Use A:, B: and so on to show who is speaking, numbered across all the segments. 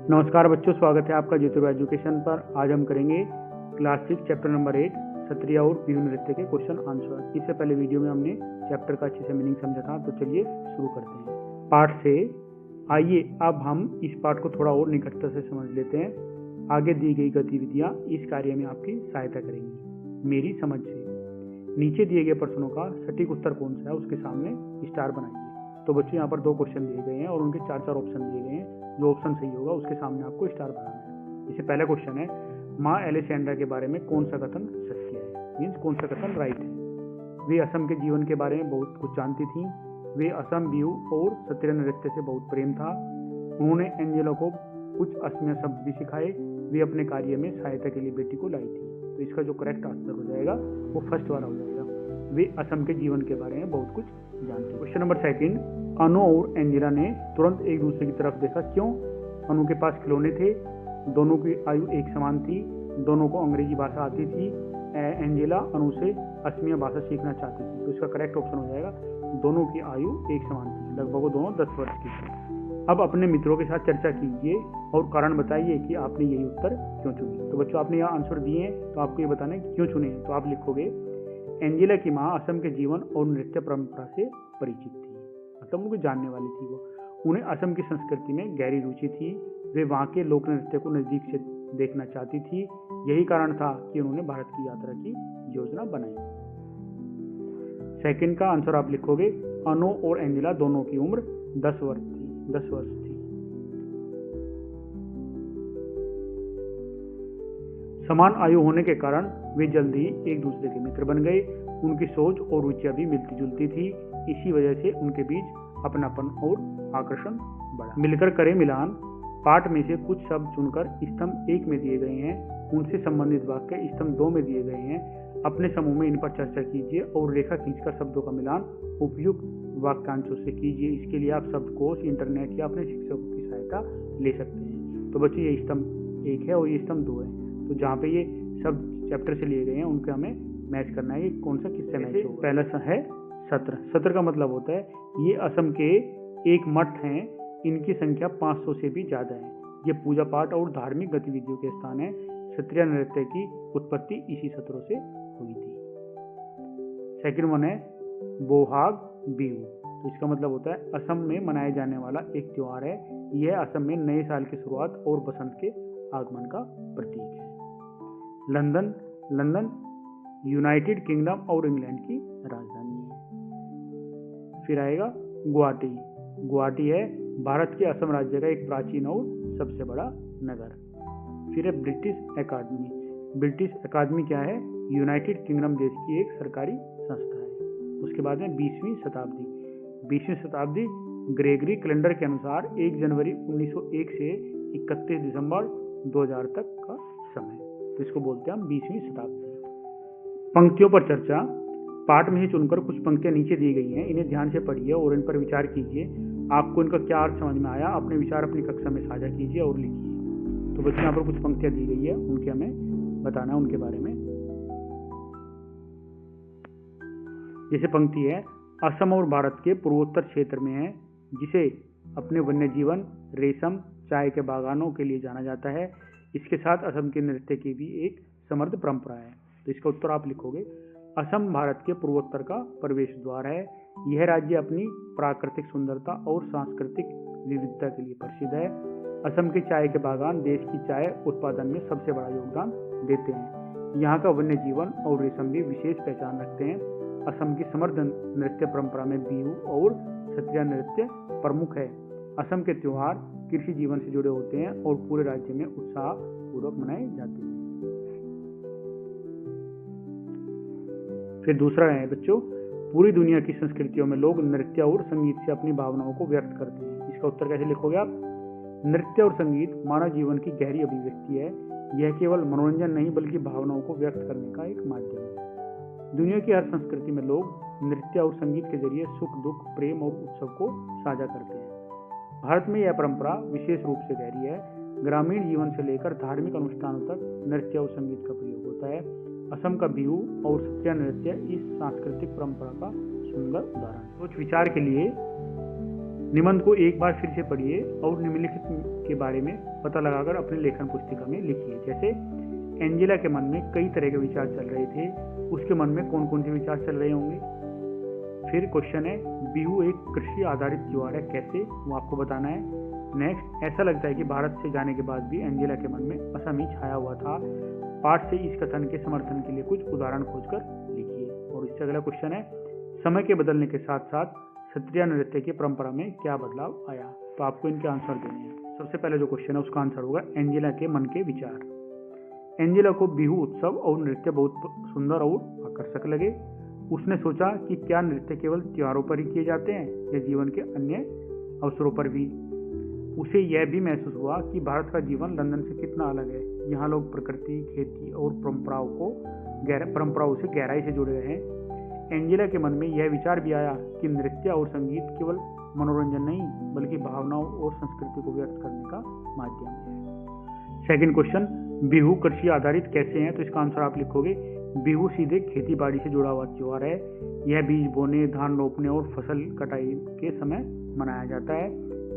A: नमस्कार बच्चों, स्वागत है आपका ज्योतिर्वा एजुकेशन पर। आज हम करेंगे क्लास 6 चैप्टर नंबर 8 सत्रिया और बिहू नृत्य के क्वेश्चन आंसर। इससे पहले वीडियो में हमने चैप्टर का अच्छे से मीनिंग समझा था, तो चलिए शुरू करते हैं पाठ से। आइए अब हम इस पाठ को थोड़ा और निकटता से समझ लेते हैं। आगे दी गई गतिविधियां इस कार्य में आपकी सहायता करेंगी मेरी समझ से। नीचे दिए गए प्रश्नों का सटीक उत्तर कौन सा है, उसके सामने स्टार बनाइए। तो बच्चों यहाँ पर 2 क्वेश्चन दिए गए हैं और उनके 4 ऑप्शन दिए गए हैं। जो ऑप्शन सही होगा उसके सामने आपको स्टार बनाना है। जैसे पहला क्वेश्चन है, माँ एलेसेंड्रा के बारे में कौन सा कथन सत्य है, मीन्स कौन सा कथन राइट है। वे असम के जीवन के बारे में बहुत कुछ जानती थी। वे असम बिहू और सत्रिया नृत्य से बहुत प्रेम था। उन्होंने एंजेला को कुछ असमिया शब्द भी सिखाए। वे अपने कार्य में सहायता के लिए बेटी को लाई थी। तो इसका जो करेक्ट आंसर हो जाएगा वो फर्स्ट वाला हो जाएगा। वे असम के जीवन के बारे में बहुत कुछ जानते। क्वेश्चन नंबर 2, अनु और एंजेला ने तुरंत एक दूसरे की तरफ देखा, क्यों? अनु के पास खिलौने थे, दोनों की आयु एक समान थी, दोनों को अंग्रेजी भाषा आती थी। एंजेला अनु से असमिया भाषा सीखना चाहती थी। तो इसका करेक्ट ऑप्शन हो जाएगा दोनों की आयु एक समान थी, लगभग वो दोनों 10 वर्ष की थी। अब अपने मित्रों के साथ चर्चा कीजिए और कारण बताइए कि आपने यही उत्तर क्यों चुनी। तो बच्चों आपने यहाँ आंसर दिए हैं, तो आपको ये बताना है कि क्यों चुने हैं। तो आप लिखोगे, एंजेला की माँ असम के जीवन और नृत्य परंपरा से परिचित थी, मतलब उनको जानने वाली थी वो। उन्हें असम की संस्कृति में गहरी रुचि थी। वे वहाँ के लोक नृत्य को नजदीक से देखना चाहती थी। यही कारण था कि उन्होंने भारत की यात्रा की योजना बनाई। सेकंड का आंसर आप लिखोगे, अनु और एंजेला दोनों की उम्र 10 वर्ष थी। समान आयु होने के कारण वे जल्द ही एक दूसरे के मित्र बन गए। उनकी सोच और रुचियां भी मिलती जुलती थी। इसी वजह से उनके बीच अपनापन और आकर्षण बढ़ा। मिलकर करें मिलान। पाठ में से कुछ शब्द चुनकर स्तंभ 1 में दिए गए हैं, उनसे संबंधित वाक्य स्तंभ 2 में दिए गए हैं। अपने समूह में इन पर चर्चा कीजिए और रेखा खींचकर शब्दों का मिलान उपयुक्त वाक्यांशों से कीजिए। इसके लिए आप शब्दकोश, इंटरनेट या अपने शिक्षकों की सहायता ले सकते हैं। तो बच्चों ये स्तंभ 1 है और ये स्तंभ 2 है। तो जहाँ पे ये शब्द चैप्टर से लिए गए हैं उनके हमें मैच करना है कि कौन सा किससे मैच होगा। पहला है सत्र। सत्र का मतलब होता है ये असम के एक मठ हैं, इनकी संख्या 500 से भी ज्यादा है। ये पूजा पाठ और धार्मिक गतिविधियों के स्थान है। सत्रिया नृत्य की उत्पत्ति इसी सत्रों से हुई थी। सेकंड वन है बोहाग बिहू। तो इसका मतलब होता है असम में मनाया जाने वाला एक त्योहार है। यह असम में नए साल की शुरुआत और बसंत के आगमन का प्रतीक है। लंदन यूनाइटेड किंगडम और इंग्लैंड की राजधानी है। फिर आएगा गुवाहाटी है भारत के असम राज्य का एक प्राचीन और सबसे बड़ा नगर। फिर है ब्रिटिश अकादमी क्या है? यूनाइटेड किंगडम देश की एक सरकारी संस्था है। उसके बाद में 20वीं शताब्दी ग्रेगरी कैलेंडर के अनुसार 1 जनवरी 1901 से 31 दिसंबर 2000 तक का समय। तो इसको बोलते हैं हम 20वीं शताब्दी। पंक्तियों पर चर्चा। पाठ में ही चुनकर कुछ पंक्तियां नीचे दी गई हैं, इन्हें ध्यान से पढ़िए और इन पर विचार कीजिए। आपको इनका क्या अर्थ समझ में आया, अपने विचार अपनी कक्षा में साझा कीजिए और लिखिए। तो बच्चों यहाँ पर कुछ पंक्तियां दी गई है, उनके हमें बताना है उनके बारे में। जैसे पंक्ति है, असम और भारत के पूर्वोत्तर क्षेत्र में है, जिसे अपने वन्य जीवन, रेशम, चाय के बागानों के लिए जाना जाता है। इसके साथ असम के नृत्य की भी एक समृद्ध परंपरा है। तो इसका उत्तर आप लिखोगे, असम भारत के पूर्वोत्तर का प्रवेश द्वार है। यह राज्य अपनी प्राकृतिक सुंदरता और सांस्कृतिक विविधता के लिए प्रसिद्ध है। असम के चाय के बागान देश की चाय उत्पादन में सबसे बड़ा योगदान देते हैं। यहाँ का वन्य जीवन और रेशम भी विशेष पहचान रखते हैं। असम की समृद्ध नृत्य परंपरा में बिहू और सत्रिया नृत्य प्रमुख है। असम के त्योहार कृषि जीवन से जुड़े होते हैं और पूरे राज्य में उत्साह पूर्वक मनाए जाते हैं। फिर दूसरा है बच्चों, पूरी दुनिया की संस्कृतियों में लोग नृत्य और संगीत से अपनी भावनाओं को व्यक्त करते हैं। इसका उत्तर कैसे लिखोगे आप? नृत्य और संगीत मानव जीवन की गहरी अभिव्यक्ति है। यह केवल मनोरंजन नहीं बल्कि भावनाओं को व्यक्त करने का एक माध्यम है। दुनिया की हर संस्कृति में लोग नृत्य और संगीत के जरिए सुख, दुख, प्रेम और उत्सव को साझा करते हैं। भारत में यह परंपरा विशेष रूप से गहरी है। ग्रामीण जीवन से लेकर धार्मिक अनुष्ठानों तक नृत्य और संगीत का प्रयोग होता है। असम का बिहू और सत्रिया नृत्य इस सांस्कृतिक परंपरा का सुंदर उदाहरण। सोच विचार के लिए निबंध को एक बार फिर से पढ़िए और निम्नलिखित के बारे में पता लगाकर अपनी लेखन पुस्तिका में लिखिए। जैसे एंजेला के मन में कई तरह के विचार चल रहे थे, उसके मन में कौन कौन से विचार चल रहे होंगे। फिर क्वेश्चन है, बिहू एक कृषि आधारित त्योहार है, कैसे, वो आपको बताना है। नेक्स्ट, ऐसा लगता है कि भारत से जाने के बाद भी एंजेला के मन में असम ही छाया हुआ था। पाठ से इस कथन के समर्थन के लिए कुछ उदाहरण खोजकर लिखिए। और इससे अगला क्वेश्चन है, समय के बदलने के साथ साथ क्षत्रिय नृत्य की परंपरा में क्या बदलाव आया। तो आपको इनके आंसर देने हैं। सबसे पहले जो क्वेश्चन है उसका आंसर होगा एंजेला के मन के विचार। एंजेला को बिहू उत्सव और नृत्य बहुत सुंदर और आकर्षक लगे। उसने सोचा कि क्या नृत्य केवल त्योहारों पर ही किए जाते हैं या जीवन के अन्य अवसरों पर भी। उसे यह भी महसूस हुआ कि भारत का जीवन लंदन से कितना अलग है। यहाँ लोग प्रकृति, खेती और परंपराओं से गहराई से जुड़े हैं। एंजेला के मन में यह विचार भी आया कि नृत्य और संगीत केवल मनोरंजन नहीं बल्कि भावनाओं और संस्कृति को व्यक्त करने का माध्यम है। सेकंड क्वेश्चन, बिहू कृषि आधारित कैसे हैं। तो इसका आंसर आप लिखोगे, बिहू सीधे खेती बाड़ी से जुड़ा हुआ त्योहार है। यह बीज बोने, धान रोपने और फसल कटाई के समय मनाया जाता है।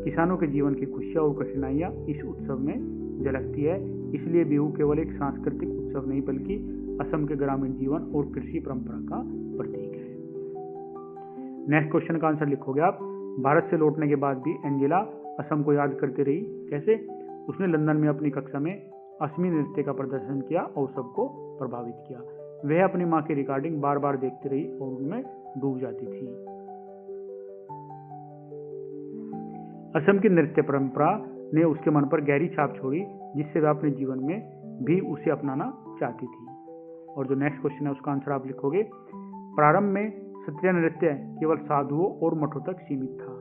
A: किसानों के जीवन की खुशियां और कठिनाइयां इस उत्सव में झलकती है। इसलिए बिहू केवल एक सांस्कृतिक उत्सव नहीं बल्कि असम के ग्रामीण जीवन और कृषि परंपरा का प्रतीक है। नेक्स्ट क्वेश्चन का आंसर लिखोगे आप, भारत से लौटने के बाद भी एंजेला असम को याद करती रही, कैसे। उसने लंदन में अपनी कक्षा में असमी नृत्य का प्रदर्शन किया और सबको प्रभावित किया। वह अपनी माँ की रिकॉर्डिंग बार बार देखती रही और उनमें डूब जाती थी। असम की नृत्य परंपरा ने उसके मन पर गहरी छाप छोड़ी, जिससे वह अपने जीवन में भी उसे अपनाना चाहती थी। और जो नेक्स्ट क्वेश्चन है उसका आंसर आप लिखोगे, प्रारंभ में क्षत्रिय नृत्य केवल साधुओं और मठों तक सीमित था।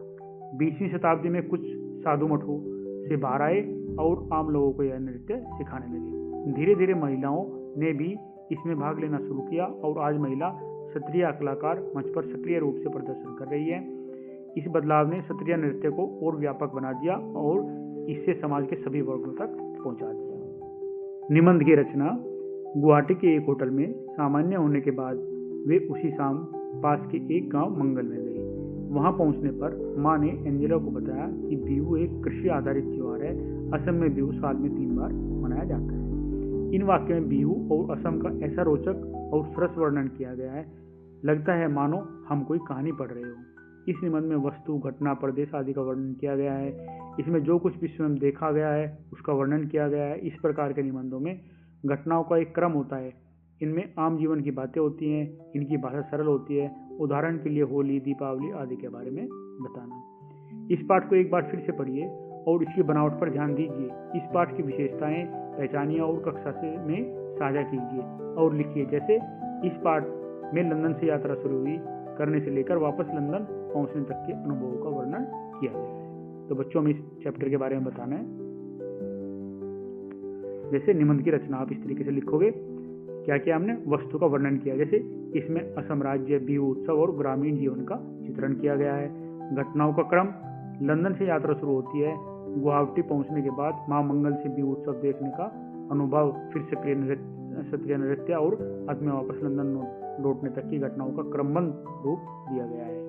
A: 20वीं शताब्दी में कुछ साधु मठों से बाहर आए और आम लोगों को यह नृत्य सिखाने लगे। धीरे धीरे महिलाओं ने भी इसमें भाग लेना शुरू किया और आज महिला क्षत्रिय कलाकार मंच पर सक्रिय रूप से प्रदर्शन कर रही है। इस बदलाव ने क्षत्रिय नृत्य को और व्यापक बना दिया और इससे समाज के सभी वर्गों तक पहुंचा दिया। निबंध की रचना, गुवाहाटी के एक होटल में सामान्य होने के बाद वे उसी शाम पास के एक गांव मंगल में गए। वहां पहुंचने पर मां ने एंजेला को बताया कि बिहू एक कृषि आधारित त्योहार है। असम में बिहू साल में 3 बार मनाया जाता है। इन वाक्यों में बिहू और असम का ऐसा रोचक और सरस वर्णन किया गया है, लगता है मानो हम कोई कहानी पढ़ रहे हो। इस निबंध में वस्तु, घटना, प्रदेश आदि का वर्णन किया गया है। इसमें जो कुछ विश्व में देखा गया है उसका वर्णन किया गया है। इस प्रकार के निबंधों में घटनाओं का एक क्रम होता है। इनमें आम जीवन की बातें होती हैं। इनकी भाषा सरल होती है। उदाहरण के लिए होली, दीपावली आदि के बारे में बताना। इस पाठ को एक बार फिर से पढ़िए और इसकी बनावट पर ध्यान दीजिए। इस पाठ की विशेषताएं पहचानिए और कक्षा में साझा कीजिए और लिखिए। जैसे इस पाठ में लंदन से यात्रा शुरू हुई करने से लेकर वापस लंदन पहुंचने तक के अनुभवों का वर्णन किया गया है। तो बच्चों में इस चैप्टर के बारे में बताना है। जैसे निबंध की रचना आप इस तरीके से लिखोगे, क्या क्या हमने वस्तु का वर्णन किया। जैसे इसमें असम राज्य, बिहू उत्सव और ग्रामीण जीवन का चित्रण किया गया है। घटनाओं का क्रम, लंदन से यात्रा शुरू होती है। गुवाहाटी पहुंचने के बाद मां मंगल से बिहू उत्सव देखने का अनुभव, फिर क्षत्रिय नृत्य और अंत में वापस लंदन लौटने तक की घटनाओं का क्रमबद्ध रूप दिया गया है।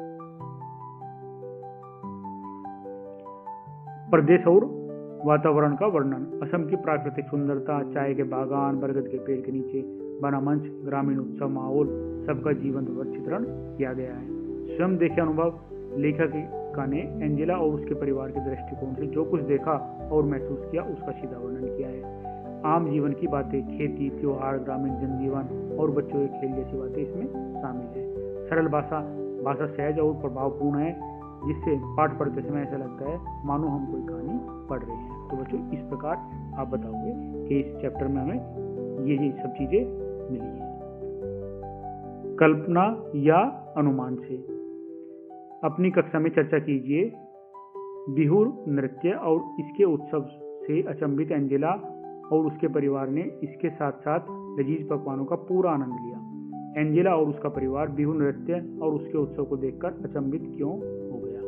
A: प्रदेश और वातावरण का वर्णन, असम की प्राकृतिक सुंदरता, चाय के बागान, बरगद के पेड़ के नीचे बना मंच, ग्रामीण उत्सव माहौल, सबका जीवंत चित्रण किया गया है। स्वयं देखे अनुभव, लेखिका ने एंजेला और उसके परिवार के दृष्टिकोण से जो कुछ देखा और महसूस किया उसका सीधा वर्णन किया है। आम जीवन की बातें, खेती, त्योहार, ग्रामीण जनजीवन और बच्चों के खेल जैसी बातें इसमें शामिल है। सरल भाषा सहज और प्रभावपूर्ण है, जिससे पाठ पढ़ते समय ऐसा लगता है मानो हम कोई कहानी पढ़ रहे हैं। तो बच्चों इस प्रकार आप बताओगे कि इस चैप्टर में हमें ये सब चीजें मिली है। कल्पना या अनुमान से अपनी कक्षा में चर्चा कीजिए। बिहू नृत्य और इसके उत्सव से अचंभित एंजेला और उसके परिवार ने इसके साथ साथ लजीज पकवानों का पूरा आनंद लिया। एंजेला और उसका परिवार बिहू नृत्य और उसके उत्सव को देखकर अचंभित क्यों हो गया।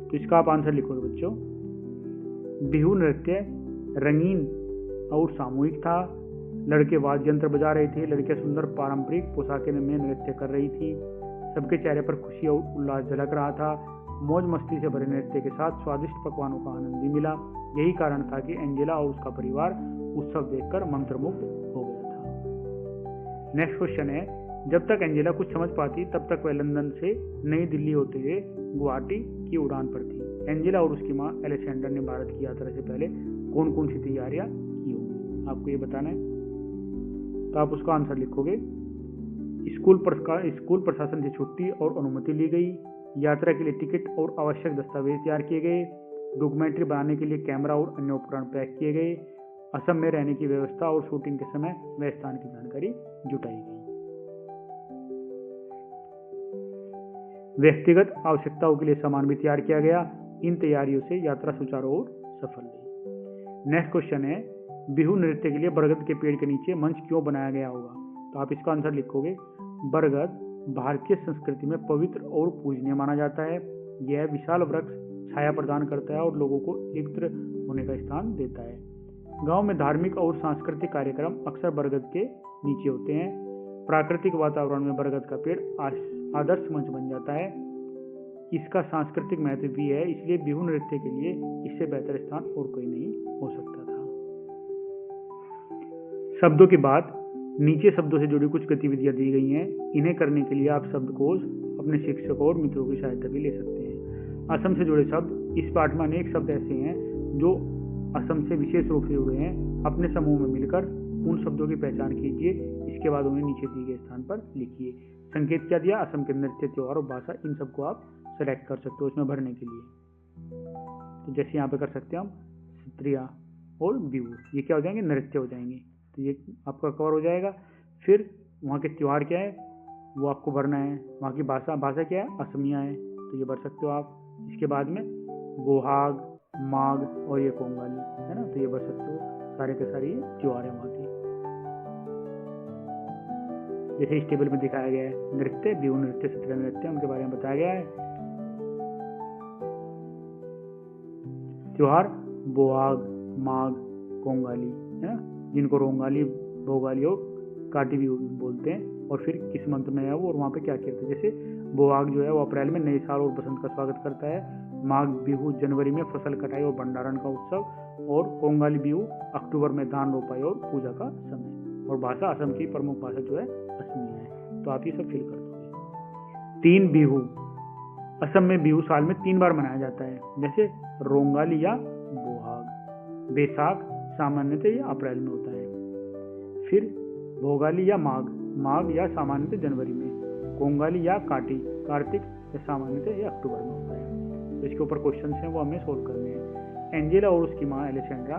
A: तो इसका आप आंसर लिखोगे बच्चों। बिहू नृत्य रंगीन और सामूहिक था। लड़के वाद्य यंत्र बजा रहे थे, लड़कियां सुंदर पारंपरिक पोशाकें में नृत्य कर रही थी। सबके चेहरे पर खुशी और उल्लास झलक रहा था। मौज मस्ती से भरे नृत्य के साथ स्वादिष्ट पकवानों का आनंद भी मिला। यही कारण था कि एंजेला और उसका परिवार उत्सव देखकर मंत्रमुग्ध हो गया था। नेक्स्ट क्वेश्चन है, जब तक एंजेला कुछ समझ पाती तब तक वह लंदन से नई दिल्ली होते हुए गुवाहाटी की उड़ान पर थी। एंजेला और उसकी माँ एलेक्जेंडर ने भारत की यात्रा से पहले कौन कौन सी तैयारियां की होंगी, आपको ये बताना है। तो आप उसका आंसर लिखोगे। स्कूल प्रशासन से छुट्टी और अनुमति ली गई। यात्रा के लिए टिकट और आवश्यक दस्तावेज तैयार किए गए। डॉक्यूमेंट्री बनाने के लिए कैमरा और अन्य उपकरण पैक किए गए। असम में रहने की व्यवस्था और शूटिंग के समय वह स्थान की जानकारी जुटाई गई। व्यक्तिगत आवश्यकताओं के लिए सामान भी तैयार किया गया। इन तैयारियों से यात्रा सुचारू और सफल रही। नेक्स्ट क्वेश्चन है, बिहू नृत्य के लिए बरगद के पेड़ के नीचे मंच क्यों बनाया गया होगा। तो आप इसका आंसर लिखोगे। बरगद भारतीय संस्कृति में पवित्र और पूजनीय माना जाता है। यह विशाल वृक्ष छाया प्रदान करता है और लोगों को एकत्र होने का स्थान देता है। गांव में धार्मिक और सांस्कृतिक कार्यक्रम अक्सर बरगद के नीचे होते हैं। प्राकृतिक वातावरण में बरगद का पेड़ आदर्श मंच बन जाता है। इसका सांस्कृतिक महत्व भी है, इसलिए बिहू नृत्य के लिए इससे बेहतर स्थान और कोई नहीं हो सकता था। शब्दों की बात, नीचे शब्दों से जुड़ी कुछ गतिविधियां दी गई हैं। इन्हें करने के लिए आप शब्दकोश अपने शिक्षकों और मित्रों की सहायता भी ले सकते हैं। असम से जुड़े शब्द, इस पाठ में अनेक शब्द ऐसे हैं जो असम से विशेष रूप से जुड़े हैं। अपने समूह में मिलकर उन शब्दों की पहचान कीजिए। इसके बाद उन्हें नीचे दिए गए स्थान पर लिखिए। संकेत क्या दिया, असम के नृत्य, त्योहार और भाषा, इन सबको आप सेलेक्ट कर सकते हो इसमें भरने के लिए। तो जैसे यहाँ पे कर सकते हैं हम सत्रिया और बिहू, ये क्या हो जाएंगे, नृत्य हो जाएंगे। तो ये आपका कवर हो जाएगा। फिर वहाँ के त्योहार क्या है वो आपको भरना है। वहाँ की भाषा क्या है, असमिया है, तो ये भर सकते हो आप। इसके बाद में बोहाग, माघ और ये कोंगाली है ना, तो ये भर सकते हो। सारे के सारे ये त्योहार है वहाँ के। जैसे इस टेबल में दिखाया गया है, नृत्य, बिहू नृत्य, सत्रिया नृत्य, उनके बारे में बताया गया है। त्योहार बोहाग, माघ, कोंगाली है ना, जिनको रोंगाली, भोगाली और काटी भी बोलते हैं। और फिर किस मंथ में है वो और वहाँ पे क्या कहते हैं। जैसे बोहाग जो है वो अप्रैल में नए साल और बसंत का स्वागत करता है। माघ बिहू जनवरी में फसल कटाई और भंडारण का उत्सव। और कोंगाली बिहू अक्टूबर में धान रोपाई और पूजा का समय। और भाषा, असम की प्रमुख भाषा जो है असमिया है। तो आप ये सब फिल कर दोगे। 3 बिहू, असम में बिहू साल में 3 बार मनाया जाता है, जैसे रोंगाली या बोहाग। बैसाख सामान्यतः या अप्रैल में होता है। फिर भोगाली या माघ या सामान्यतः जनवरी में। कोंगाली या कार्तिक या सामान्यतः या अक्टूबर में होता है। तो इसके ऊपर क्वेश्चन हैं वो हमें सोल्व करने हैं। एंजेला और उसकी माँ एलेक्जेंड्रा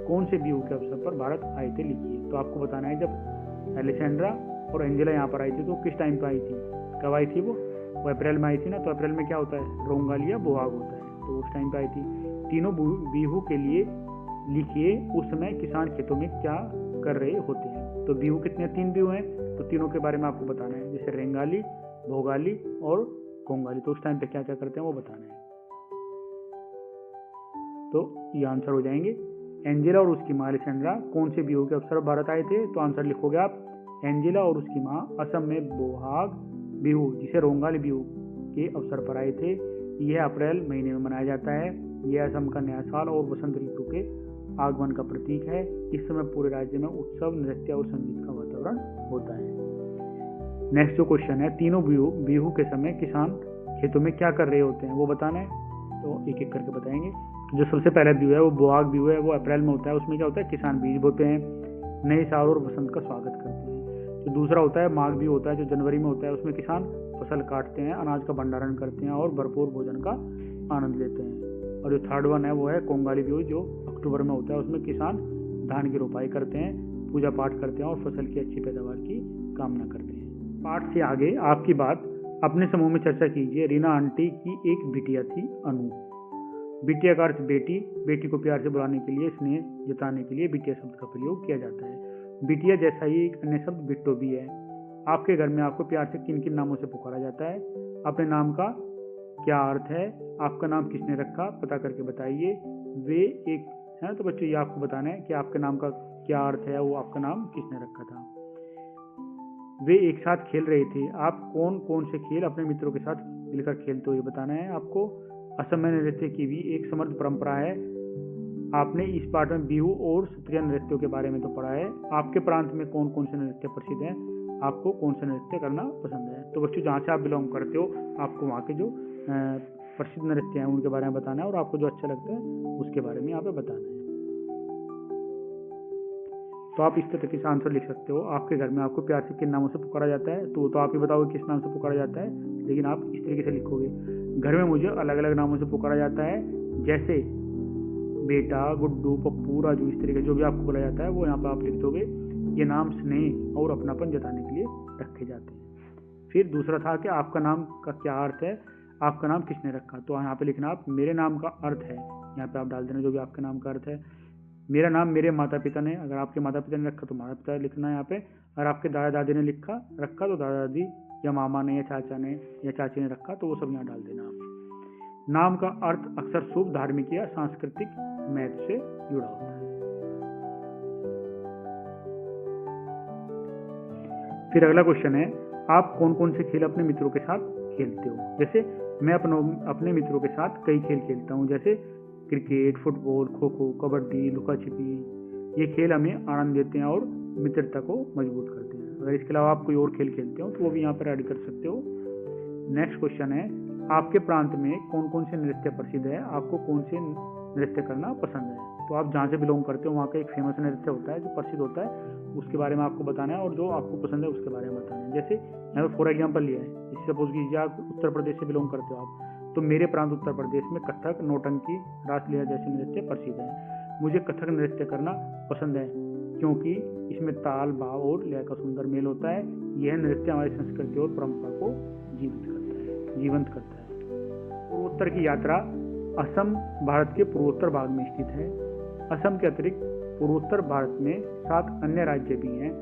A: कौन से बिहू के अवसर पर भारत आए थे, लिखिए। तो आपको बताना है जब एलेक्जेंड्रा और एंजेला यहाँ पर आई थी तो किस टाइम पर आई थी, कब आई थी वो अप्रैल में आई थी ना। तो अप्रैल में क्या होता है, रोंगाली या बोहाग होता है, तो उस टाइम पर आई थी। तीनों बिहू के लिए लिखिए उस समय किसान खेतों में क्या कर रहे होते हैं। तो बिहू कितने, 3 बिहू हैं, तो तीनों के बारे में आपको बताना है, जैसे रेंगाली, भोगाली और कोंगाली। तो उस टाइम पे क्या क्या करते हैं वो बताना है। तो ये आंसर हो जाएंगे। एंजेला और उसकी माँ एलेक्जेंड्रा कौन से बिहू के अवसर पर भारत आए थे, तो आंसर लिखोगे आप। एंजेला और उसकी माँ असम में बोहाग बिहू, जिसे रोंगाली बिहू के अवसर पर आए थे। यह अप्रैल महीने में मनाया जाता है। यह असम का नया साल और बसंत ऋतु के आगमन का प्रतीक है। इस समय पूरे राज्य में उत्सव, नृत्य और संगीत का वातावरण होता है। नेक्स्ट जो क्वेश्चन है, तीनों बिहू के समय किसान खेतों में क्या कर रहे होते हैं वो बताना है। तो एक एक करके बताएंगे। जो सबसे पहला बिहू है वो बोहाग बिहू है, वो अप्रैल में होता है। उसमें क्या होता है, किसान बीज बोते हैं, नए साल और बसंत का स्वागत करते हैं। जो दूसरा होता है माघ बिहू होता है, जो जनवरी में होता है। उसमें किसान फसल काटते हैं, अनाज का भंडारण करते हैं और भरपूर भोजन का आनंद लेते हैं। और जो थर्ड वन है वो है कोंगाली बिहू, जो अक्टूबर में होता है। उसमें किसान धान की रोपाई करते हैं, पूजा पाठ करते हैं और फसल की अच्छी पैदावार की कामना करते हैं। पाठ से आगे आपकी बात अपने समूह में चर्चा कीजिए। रीना आंटी की एक बिटिया थी, अनु। बिटिया का अर्थ बेटी। बेटी को प्यार से बुलाने के लिए, स्नेह जताने के लिए बिटिया शब्द का प्रयोग किया जाता है। बिटिया जैसा ही एक अन्य शब्द बिट्टो भी है। आपके घर में आपको प्यार से किन किन नामों से पुकारा जाता है, अपने नाम का क्या अर्थ है, आपका नाम किसने रखा, पता करके बताइए। वे एक है, तो बच्चों ये आपको बताना है कि आपके नाम का क्या अर्थ है, वो आपका नाम किसने रखा था। वे एक साथ खेल रहे थे। आप कौन कौन से खेल अपने मित्रों के साथ मिलकर खेलते हो ये बताना है आपको। असम में नृत्य की भी एक समृद्ध परंपरा है। आपने इस पाठ में बिहू और सत्रिया नृत्यों के बारे में तो पढ़ा है। आपके प्रांत में कौन कौन से नृत्य प्रसिद्ध हैं, आपको कौन सा नृत्य करना पसंद है। तो बच्चों जहाँ से आप बिलोंग करते हो आपको वहाँ के जो प्रसिद्ध नृत्य हैं उनके बारे में बताना है और आपको जो अच्छा लगता है उसके बारे में यहाँ पे बताना है। तो आप इस तरीके से आंसर लिख सकते हो। आपके घर में आपको प्यार से किन नामों से पुकारा जाता है, तो आप ही बताओगे किस नाम से पुकारा जाता है, लेकिन आप इस तरीके से लिखोगे। घर में मुझे अलग अलग नामों से पुकारा जाता है, जैसे बेटा, गुड्डू, पप्पू, राजू, इस तरीके जो भी आपको बोला जाता है वो यहाँ पर आप लिख दोगे। ये नाम स्नेह और अपनापन जताने के लिए रखे जाते हैं। फिर दूसरा था कि आपका नाम का क्या अर्थ है, आपका नाम किसने रखा। तो यहाँ पे लिखना आप मेरे नाम का अर्थ है, यहाँ पे आप डाल देना जो भी आपके नाम का अर्थ है। मेरा नाम मेरे माता पिता ने, अगर आपके माता पिता ने रखा तो माता पिता लिखना है यहाँ पे। अगर आपके दादा दादी ने रखा तो दादा दादी या मामा ने या चाचा ने या चाची ने रखा तो वो सब यहाँ डाल देना आप। नाम का अर्थ अक्सर शुभ, धार्मिक या सांस्कृतिक महत्व से जुड़ा होता है। फिर अगला क्वेश्चन है, आप कौन कौन से खेल अपने मित्रों के साथ खेलते हो। जैसे मैं अपने मित्रों के साथ कई खेल खेलता हूँ, जैसे क्रिकेट, फुटबॉल, खो खो, कबड्डी, लुका छिपी। ये खेल हमें आनंद देते हैं और मित्रता को मजबूत करते हैं। अगर इसके अलावा आप कोई और खेल खेलते हो तो वो भी यहाँ पर ऐड कर सकते हो। नेक्स्ट क्वेश्चन है, आपके प्रांत में कौन कौन से नृत्य प्रसिद्ध है, आपको कौन से नृत्य करना पसंद है। तो आप जहाँ से बिलोंग करते हो वहाँ का एक फेमस नृत्य होता है जो प्रसिद्ध होता है, उसके बारे में आपको बताना है और जो आपको पसंद है उसके बारे में बताना है। जैसे यहाँ पर फॉर एग्जाम्पल लिया है, सपोज कीजिए आप उत्तर प्रदेश से बिलोंग करते हो आप, तो मेरे प्रांत उत्तर प्रदेश में कथक, नौटंकी, रासलीला जैसे नृत्य प्रसिद्ध हैं। मुझे कथक नृत्य करना पसंद है क्योंकि इसमें ताल, भाव और लय का सुंदर मेल होता है। यह नृत्य हमारी संस्कृति और परंपरा को जीवंत करता है। पूर्वोत्तर की यात्रा। असम भारत के पूर्वोत्तर भाग में स्थित है। असम के अतिरिक्त पूर्वोत्तर भारत में 7 अन्य राज्य भी हैं।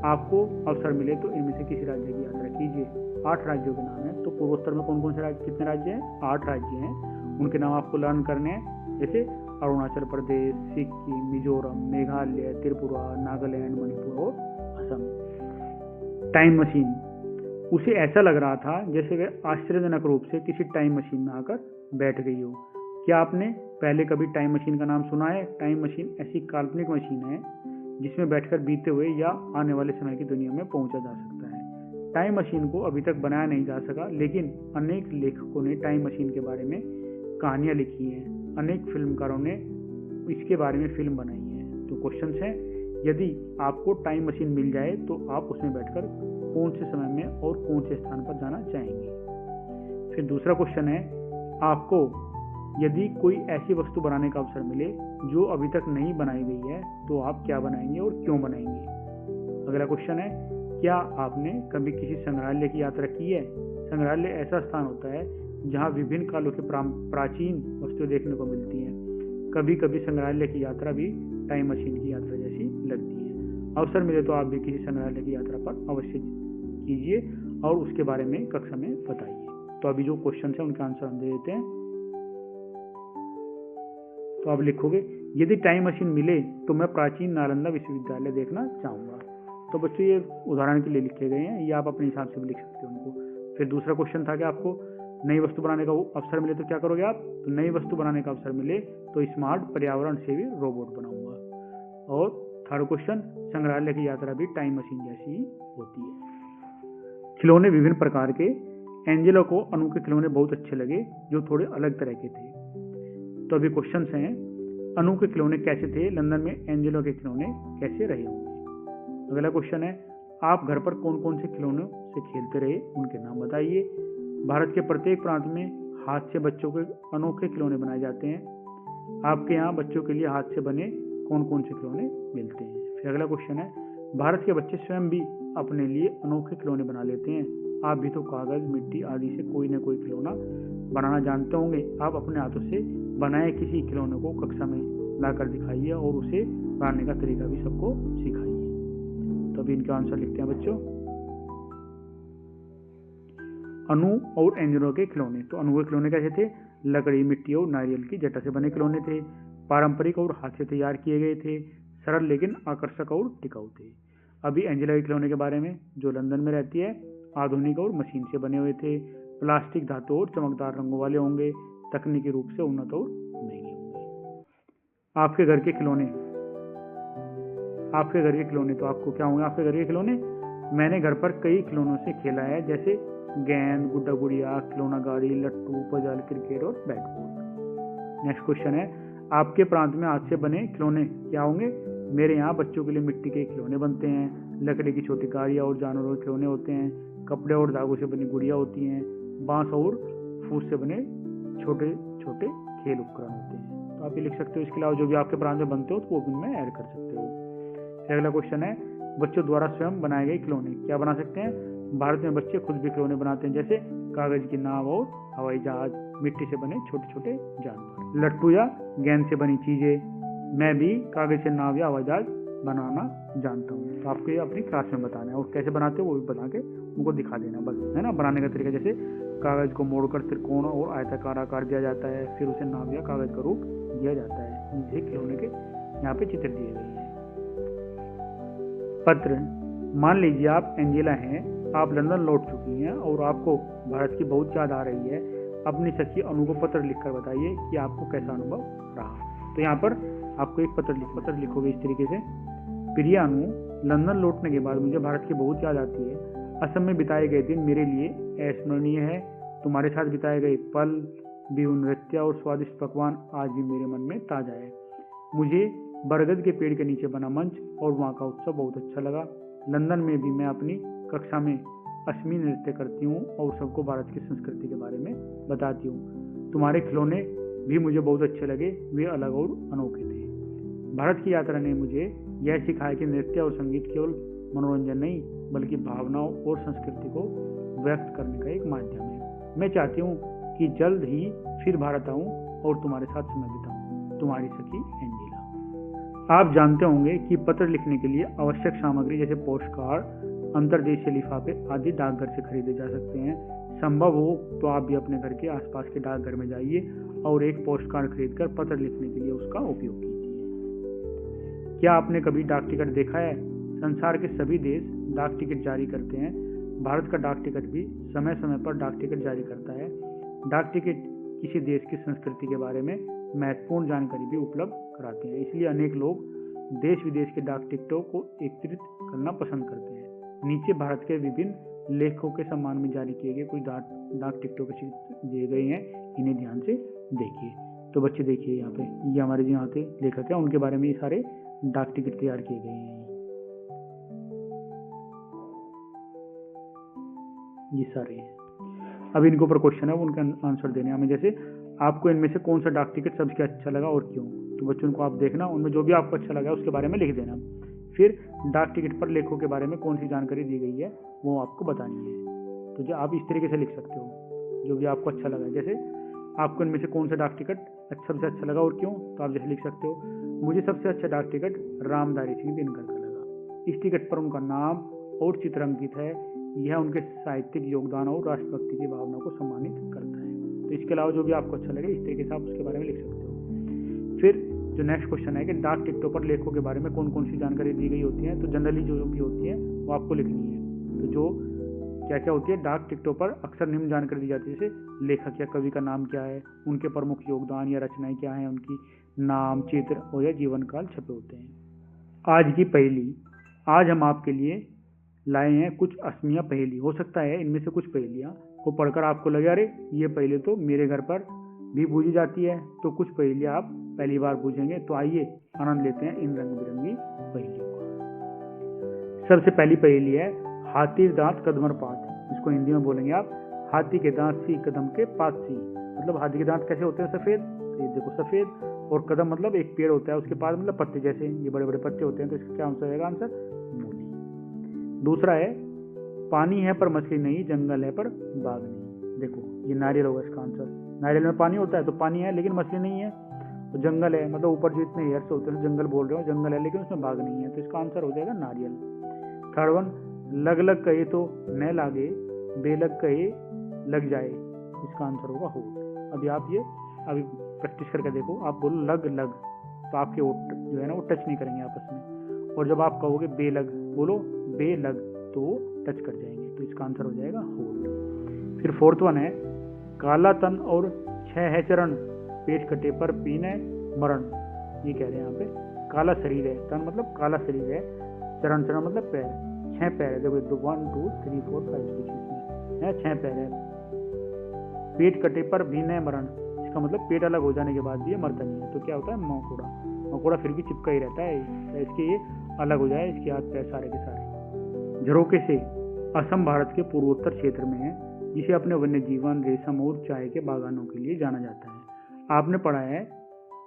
A: आपको अवसर मिले तो इनमें से किसी राज्य की यात्रा कीजिए। 8 राज्यों के नाम हैं। तो पूर्वोत्तर में कौन कौन से राज्य, कितने राज्य हैं, 8 राज्य हैं। उनके नाम आपको लर्न करने हैं, जैसे अरुणाचल प्रदेश, सिक्किम, मिजोरम, मेघालय, त्रिपुरा, नागालैंड, मणिपुर और असम। Time machine. उसे ऐसा लग रहा था जैसे वह आश्चर्यजनक रूप से किसी टाइम मशीन में आकर बैठ गई हो। क्या आपने पहले कभी टाइम मशीन का नाम सुना है। टाइम मशीन ऐसी काल्पनिक मशीन है जिसमें बैठकर बीते हुए या आने वाले समय की दुनिया में पहुंचा जा सकता है। टाइम मशीन को अभी तक बनाया नहीं जा सका, लेकिन अनेक लेखकों ने टाइम मशीन के बारे में कहानियां लिखी हैं। अनेक फिल्मकारों ने इसके बारे में फिल्म बनाई है। तो क्वेश्चन है, यदि आपको टाइम मशीन मिल जाए तो आप उसमें बैठकर कौन से समय में और कौन से स्थान पर जाना चाहेंगे। फिर दूसरा क्वेश्चन है, आपको यदि कोई ऐसी वस्तु बनाने का अवसर मिले जो अभी तक नहीं बनाई गई है तो आप क्या बनाएंगे और क्यों बनाएंगे। अगला क्वेश्चन है, क्या आपने कभी किसी संग्रहालय की यात्रा की है। संग्रहालय ऐसा स्थान होता है जहाँ विभिन्न कालों के प्राचीन वस्तुएं देखने को मिलती हैं। कभी कभी संग्रहालय की यात्रा भी टाइम मशीन की यात्रा जैसी लगती है। अवसर मिले तो आप भी किसी संग्रहालय की यात्रा पर अवश्य कीजिए और उसके बारे में कक्षा में बताइए। तो अभी जो क्वेश्चन है उनके आंसर हम दे देते हैं। तो आप लिखोगे, यदि टाइम मशीन मिले तो मैं प्राचीन नालंदा विश्वविद्यालय देखना चाहूंगा। तो बच्चों ये उदाहरण के लिए लिखे गए हैं, ये आप अपने हिसाब से भी लिख सकते हो उनको। फिर दूसरा क्वेश्चन था कि आपको नई वस्तु बनाने का अवसर मिले तो क्या करोगे आप। तो नई वस्तु बनाने का अवसर मिले तो स्मार्ट, पर्यावरण सेवी रोबोट बनाऊंगा। और थर्ड क्वेश्चन, संग्रहालय की यात्रा भी टाइम मशीन जैसी ही होती है। खिलौने विभिन्न प्रकार के। एंजेलो को अनु के खिलौने बहुत अच्छे लगे जो थोड़े अलग तरह के थे। तो अभी क्वेश्चन हैं, अनु के खिलौने कैसे थे, लंदन में एंजेलो के खिलौने कैसे रहे होंगे। अगला क्वेश्चन है, आप घर पर कौन कौन से खिलौनों से खेलते रहे, उनके नाम बताइए। भारत के प्रत्येक प्रांत में हाथ से बच्चों के अनोखे खिलौने बनाए जाते हैं। आपके यहाँ बच्चों के लिए हाथ से बने कौन कौन से खिलौने मिलते हैं। फिर अगला क्वेश्चन है, भारत के बच्चे स्वयं भी अपने लिए अनोखे खिलौने बना लेते हैं। आप भी तो कागज, मिट्टी आदि से कोई न कोई खिलौना बनाना जानते होंगे। आप अपने हाथों से बनाए किसी खिलौने को कक्षा में लाकर दिखाइए और उसे बनाने का तरीका भी सबको सिखाइए। तो अभी इनके आंसर लिखते हैं बच्चों। अनु और एंजेलो के खिलौने। तो अनु के खिलौने कैसे थे, लकड़ी, मिट्टी और नारियल की जटा से बने खिलौने थे। पारंपरिक और हाथ से तैयार किए गए थे। सरल लेकिन आकर्षक और टिकाऊ थे। अभी एंजेला के खिलौने के बारे में, जो लंदन में रहती है, आधुनिक और मशीन से बने हुए थे। प्लास्टिक, धातु और चमकदार रंगों वाले होंगे। तकनीकी रूप से उन्नत और महंगे होंगे। आपके घर के खिलौने, आपके घर के खिलौने तो आपको क्या होंगे? आपके घर के खिलौने, मैंने घर पर कई खिलौनों से खेला है, जैसे गेंद, गुड्डा गुड़िया, खिलौना गाड़ी, लट्टू, पजल, क्रिकेट और बैट बॉल। नेक्स्ट क्वेश्चन है, आपके प्रांत में हाथ से बने खिलौने क्या होंगे? मेरे यहाँ बच्चों के लिए मिट्टी के खिलौने बनते हैं, लकड़ी की छोटी गाड़ियाँ और जानवरों के खिलौने होते हैं, कपड़े और धागों से बनी गुड़िया होती हैं, बांस और फूस से बने छोटे छोटे खेल उपकरण होते हैं। तो आप ये लिख सकते हो। इसके अलावा जो भी आपके प्रांत में बनते हो तो वो भी इनमें ऐड कर सकते हो। अगला क्वेश्चन है, बच्चों द्वारा स्वयं बनाए गए खिलौने क्या बना सकते हैं? भारत में बच्चे खुद भी खिलौने बनाते हैं, जैसे कागज की नाव और हवाई जहाज, मिट्टी से बने छोटे छोटे जानवर, लट्टू या गेंद से बनी चीजें। मैं भी कागज से नाव या हवाई जहाज बनाना जानता हूँ। तो आपको ये अपनी क्लास में बताना है, और कैसे बनाते हो वो भी बना के उनको दिखा देना बस, है ना। बनाने का तरीका, जैसे कागज को मोड़कर त्रिकोण और आयताकार आकार दिया जाता है, फिर उसे नाव या कागज का रूप दिया जाता है। नीचे खिलौने के यहाँ पे चित्र दिए गए हैं। पत्र, मान लीजिए आप एंजेला हैं, आप लंदन लौट चुकी हैं और आपको भारत की बहुत याद आ रही है। अपनी सखी अनु को पत्र लिखकर बताइए कि आपको कैसा अनुभव रहा। तो यहाँ पर आपको एक पत्र लिखोगे इस तरीके से, प्रिय अनु, लंदन लौटने के बाद मुझे भारत की बहुत याद आती है। असम में बिताए गए दिन मेरे लिए अविस्मरणीय है। तुम्हारे साथ बिताए गए पल, बिहू नृत्य और स्वादिष्ट पकवान आज भी मेरे मन में ताजा है। मुझे बरगद के पेड़ के नीचे बना मंच और वहाँ का उत्सव बहुत अच्छा लगा। लंदन में भी मैं अपनी कक्षा में असमी नृत्य करती हूँ और सबको भारत की संस्कृति के बारे में बताती हूँ। तुम्हारे खिलौने भी मुझे बहुत अच्छे लगे, वे अलग और अनोखे थे। भारत की यात्रा ने मुझे यह सिखाया कि नृत्य और संगीत केवल मनोरंजन नहीं बल्कि भावनाओं और संस्कृति को व्यक्त करने का एक माध्यम है। मैं चाहती हूँ कि जल्द ही फिर भारत आऊँ और तुम्हारे साथ समय बिताऊँ। तुम्हारी सखी एंजेला। आप जानते होंगे कि पत्र लिखने के लिए आवश्यक सामग्री जैसे पोस्ट कार्ड, अंतर्देशीय लिफाफे आदि डाकघर से खरीदे जा सकते हैं। संभव हो तो आप भी अपने घर के आसपास के डाकघर में जाइए और एक पोस्ट कार्ड खरीदकर पत्र लिखने के लिए उसका उपयोग कीजिए। क्या आपने कभी डाक टिकट देखा है? संसार के सभी देश डाक टिकट जारी करते हैं। भारत का डाक टिकट भी समय समय पर डाक टिकट जारी करता है। डाक टिकट किसी देश की संस्कृति के बारे में महत्वपूर्ण जानकारी भी उपलब्ध कराते हैं। इसलिए अनेक लोग देश विदेश के डाक टिकटों को एकत्रित करना पसंद करते हैं। नीचे भारत के विभिन्न लेखकों के सम्मान में जारी किए गए कुछ डाक टिकटों के चित्र दिए गए हैं, इन्हें ध्यान से देखिए। तो बच्चे देखिए, यहाँ पे ये हमारे जो यहाँ पे लेखक है उनके बारे में ये सारे डाक टिकट तैयार किए गए हैं। ये सारे हैं। अब इनके ऊपर क्वेश्चन है, उनका आंसर देने हमें। जैसे आपको इनमें से कौन सा डाक टिकट सबसे अच्छा लगा और क्यों? तो बच्चों को आप देखना, उनमें जो भी आपको अच्छा लगा उसके बारे में लिख देना। फिर डाक टिकट पर लेखकों के बारे में कौन सी जानकारी दी गई है वो आपको बतानी है। तो जो आप इस तरीके से लिख सकते हो जो भी आपको अच्छा लगा। जैसे आपको इनमें से कौन सा डाक टिकट सबसे अच्छा लगा और क्यों? तो आप जैसे लिख सकते हो, मुझे सबसे अच्छा डाक टिकट रामधारी सिंह दिनकर का लगा। इस टिकट पर उनका नाम और चित्र अंकित है। यह उनके साहित्यिक योगदान और राष्ट्रभक्ति की भावना को सम्मानित करता है। तो इसके अलावा जो भी आपको अच्छा लगे इस तरीके से आप उसके बारे में लिख सकते हो। फिर जो नेक्स्ट क्वेश्चन है कि डाक टिकटों पर लेखकों के बारे में कौन कौन सी जानकारी दी गई होती है? तो जनरली जो भी होती है वो आपको लिखनी है। तो जो क्या क्या होती है डाक टिकटों पर अक्सर निम्न जानकारी दी जाती है, जैसे लेखक या कवि का नाम क्या है, उनके प्रमुख योगदान या रचनाएं क्या हैं, उनकी नाम, चित्र और या जीवन काल छपे होते हैं। आज की पहेली, आज हम आपके लिए लाए हैं कुछ असमिया पहेली। हो सकता है इनमें से कुछ पहेलियां को पढ़कर आपको लगे अरे ये पहेली तो मेरे घर पर भी बूझी जाती है। तो कुछ पहेलियां आप पहली बार बूझेंगे। तो आइए आनंद लेते हैं इन रंग बिरंगी पहेलियों का। सबसे पहली पहेली है, हाथी दांत कदमर पात। इसको हिंदी में बोलेंगे आप, हाथी के दांत सी कदम के पात सी। मतलब हाथी के दांत कैसे होते हैं? सफेद। तो ये देखो सफेद, और कदम मतलब एक पेड़ होता है, उसके पास मतलब पत्ते, जैसे ये बड़े बड़े पत्ते होते हैं। तो इसका क्या आंसर रहेगा? आंसर मूली। दूसरा है, पानी है पर मछली नहीं, जंगल है पर बाघ नहीं। देखो ये नारियल होगा इसका आंसर। नारियल में पानी होता है तो पानी है लेकिन मछली नहीं है। तो जंगल है, मतलब ऊपर जो इतने हेयर्स होते हैं जंगल बोल रहे हो, जंगल है लेकिन उसमें बाघ नहीं है। तो इसका आंसर हो जाएगा नारियल। थर्ड वन, लग लग कहे तो न लागे, बेलग कहे लग जाए। इसका आंसर होगा होठ। अभी आप ये अभी प्रैक्टिस करके देखो, आप बोलो लग लग तो आपके होठ जो है ना वो टच नहीं करेंगे आपस में। और जब आप कहोगे बेलग, बोलो बेलग तो टच कर जाएंगे। तो इसका आंसर हो जाएगा होठ। फिर फोर्थ वन है, काला तन और 6 है चरण, पेट कटे पर पीने मरण। ये कह रहे हैं यहाँ पे। काला शरीर है, तन मतलब काला शरीर है, चरण चरण मतलब पैर, 6 पैर है। देखो 1 2 3 4 5 6 है, 6 पैर है। पेट कटे पर भी न मरण, इसका मतलब पेट अलग हो जाने के बाद भी ये मरता नहीं है। तो क्या होता है, मकोड़ा, मकोड़ा फिर भी चिपका ही रहता है, इसके ये अलग हो जाए, इसके हाथ पैर सारे के सारे। झरोखे से असम भारत के पूर्वोत्तर क्षेत्र में है, जिसे अपने वन्य जीवन, रेशम और चाय के बागानों के लिए जाना जाता है। आपने पढ़ा है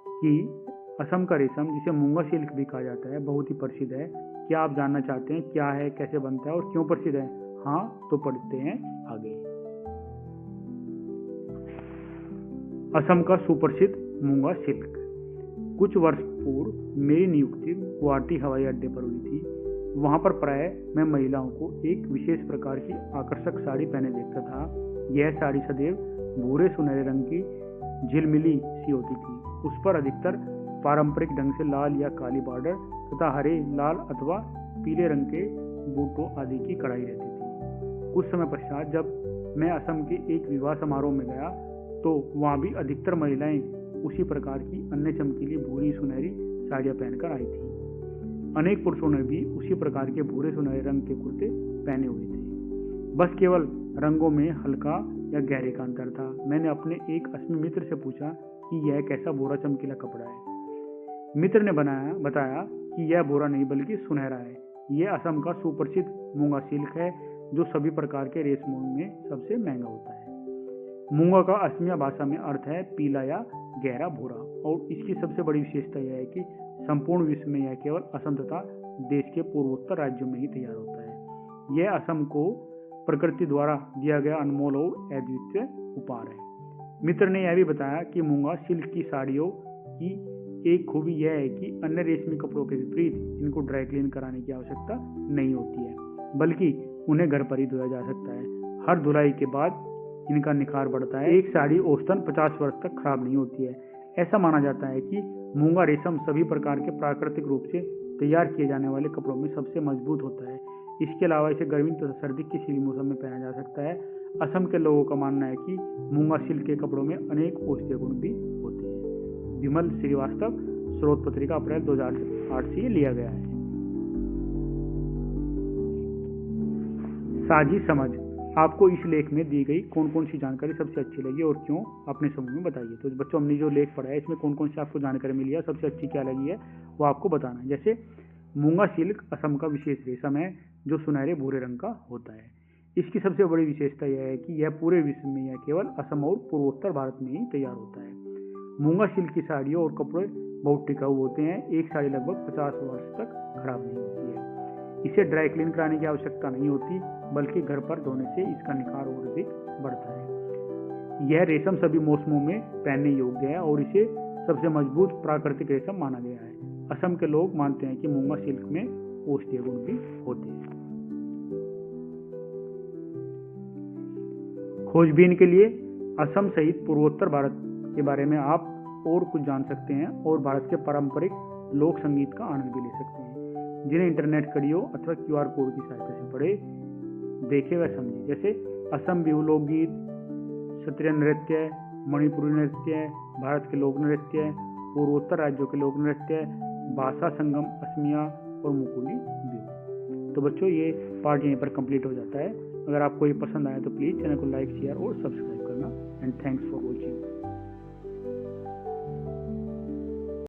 A: कि असम का रेशम, जिसे मूंगा सिल्क भी कहा जाता है, बहुत ही प्रसिद्ध है। क्या आप जानना चाहते हैं क्या है, कैसे बनता है और क्यों प्रसिद्ध है? हाँ, तो पढ़ते हैं आगे। असम का सुप्रसिद्ध मूंगा सिल्क। कुछ वर्ष पूर्व मेरी नियुक्ति गुवाहाटी हवाई अड्डे पर हुई थी। वहां पर प्राय मैं महिलाओं को एक विशेष प्रकार की आकर्षक साड़ी पहने देखता था। यह साड़ी सदैव भूरे सुनहरे रंग की झिलमिली सी होती थी। उस पर अधिकतर पारंपरिक ढंग से लाल या काली बॉर्डर तथा हरे, लाल अथवा पीले रंग के बूटों आदि की कढ़ाई रहती थी। कुछ समय पश्चात जब मैं असम के एक विवाह समारोह में गया तो वहां भी अधिकतर महिलाएं उसी प्रकार की अन्य चमकीली भूरी सुनहरी साड़ियां पहनकर आई थी। अनेक पुरुषों ने भी उसी प्रकार के भूरे सुनहरे रंग के कुर्ते पहने हुए थे। बस केवल रंगों में हल्का या गहरे का अंतर था। मैंने अपने एक असमी मित्र से पूछा कि यह कैसा भूरा चमकीला कपड़ा है। मित्र ने बताया कि यह भूरा नहीं बल्कि सुनहरा है। यह असम का सुप्रसिद्ध मूंगा सिल्क है, जो सभी प्रकार के रेशमों में सबसे महंगा होता है। मूंगा का असमिया भाषा में अर्थ है पीला या गहरा भूरा, और इसकी सबसे बड़ी विशेषता यह है कि संपूर्ण विश्व में यह केवल असम तथा देश के पूर्वोत्तर राज्यों में ही तैयार होता है। यह असम को प्रकृति द्वारा दिया गया अनमोल और अद्वितीय उपहार है। मित्र ने यह भी बताया कि मूंगा सिल्क की साड़ियों की एक खूबी यह है कि अन्य रेशमी कपड़ों के विपरीत इनको ड्राई क्लीन कराने की आवश्यकता नहीं होती है, बल्कि उन्हें घर पर ही धोया जा सकता है। हर धुलाई के बाद इनका निखार बढ़ता है। एक साड़ी औसतन 50 वर्ष तक खराब नहीं होती है। ऐसा माना जाता है कि मूंगा रेशम सभी प्रकार के प्राकृतिक रूप से तैयार किए जाने वाले कपड़ों में सबसे मजबूत होता है। इसके अलावा इसे गर्मी तथा सर्दी किसी भी मौसम में पहना जा सकता है। असम के लोगों का मानना है कि मूंगा सिल्क के कपड़ों में अनेक औषधीय गुण भी होते हैं। विमल श्रीवास्तव, स्रोत पत्रिका, अप्रैल 2008 से लिया गया है। साझी समझ। आपको इस लेख में दी गई कौन कौन सी जानकारी सबसे अच्छी लगी और क्यों, अपने समूह में बताइए। तो बच्चों, हमने जो लेख पढ़ा है इसमें कौन कौन सी आपको जानकारी मिली है, सबसे अच्छी क्या लगी है, वो आपको बताना है। जैसे मूंगा सिल्क असम का विशेष रेशम है, जो सुनहरे भूरे रंग का होता है। इसकी सबसे बड़ी विशेषता यह है कि यह पूरे विश्व में या केवल असम और पूर्वोत्तर भारत में ही तैयार होता है। मूंगा सिल्क की साड़ियों और कपड़े बहुत टिकाऊ होते हैं। एक साड़ी लगभग 50 वर्ष तक खराब नहीं होती है। इसे ड्राई क्लीन कराने की आवश्यकता नहीं होती, बल्कि घर पर धोने से इसका निखार और अधिक बढ़ता है। यह रेशम सभी मौसमों में पहनने योग्य है और इसे सबसे मजबूत प्राकृतिक रेशम माना गया है। असम के लोग मानते हैं कि मूंगा सिल्क में औषधीय गुण भी होते हैं। खोजबीन के लिए असम सहित पूर्वोत्तर भारत के बारे में आप और कुछ जान सकते हैं और भारत के पारंपरिक लोक संगीत का आनंद भी ले सकते हैं, जिन्हें इंटरनेट कड़ियों अथवा QR कोड की सहायता से पढ़े, देखे व समझे। जैसे असम बिहू लोकगीत, क्षत्रिय नृत्य, मणिपुरी नृत्य, भारत के लोक नृत्य, पूर्वोत्तर राज्यों के लोक नृत्य, भाषा संगम असमिया और मुकुली बिहू। तो बच्चों, ये पार्ट यहीं पर कंप्लीट हो जाता है। अगर आपको ये पसंद आया तो प्लीज़ चैनल को लाइक, शेयर और सब्सक्राइब करना। And thanks for watching.